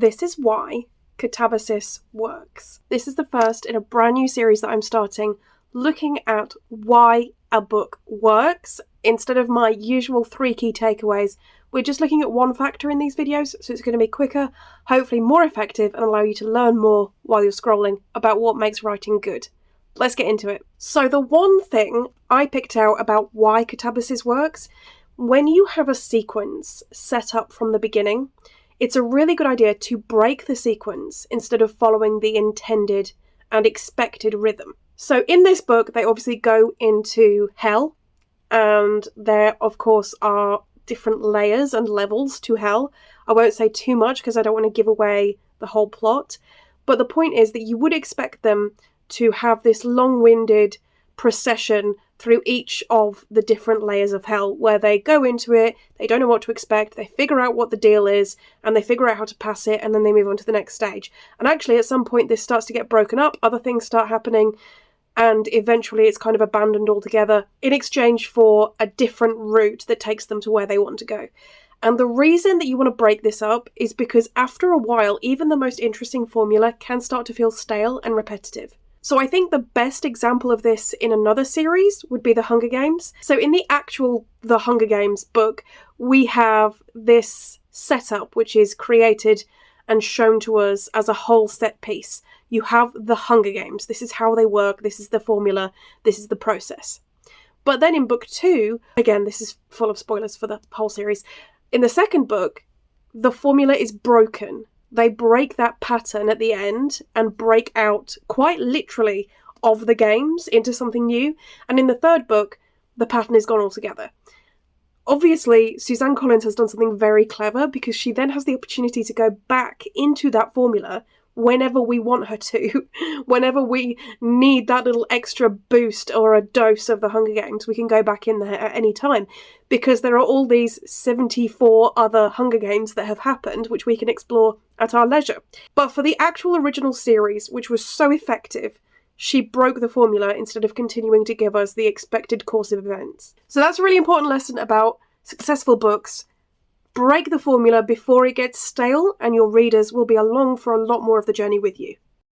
This is why Katabasis works. This is the first in a brand new series that I'm starting, looking at why a book works. Instead of my usual 3 key takeaways, we're just looking at one factor in these videos, so it's going to be quicker, hopefully more effective, and allow you to learn more while you're scrolling about what makes writing good. Let's get into it. So the one thing I picked out about why Katabasis works, when you have a sequence set up from the beginning, it's a really good idea to break the sequence instead of following the intended and expected rhythm. So in this book, they obviously go into hell, and there, of course, are different layers and levels to hell. I won't say too much because I don't want to give away the whole plot, but the point is that you would expect them to have this long-winded procession through each of the different layers of hell, where they go into it, they don't know what to expect, they figure out what the deal is, and they figure out how to pass it, and then they move on to the next stage. And actually, at some point, this starts to get broken up, other things start happening, and eventually it's kind of abandoned altogether in exchange for a different route that takes them to where they want to go. And the reason that you want to break this up is because after a while, even the most interesting formula can start to feel stale and repetitive. So I think the best example of this in another series would be The Hunger Games. So in the actual The Hunger Games book, we have this setup which is created and shown to us as a whole set piece. You have the Hunger Games. This is how they work. This is the formula. This is the process. But then in book 2, again, this is full of spoilers for the whole series. In the second book, the formula is broken. They break that pattern at the end and break out quite literally of the games into something new. And in the third book, the pattern is gone altogether. Obviously, Suzanne Collins has done something very clever because she then has the opportunity to go back into that formula whenever we want her to. Whenever we need that little extra boost or a dose of the Hunger Games, we can go back in there at any time, because there are all these 74 other Hunger Games that have happened, which we can explore at our leisure. But for the actual original series, which was so effective, she broke the formula instead of continuing to give us the expected course of events. So that's a really important lesson about successful books. Break the formula before it gets stale, and your readers will be along for a lot more of the journey with you.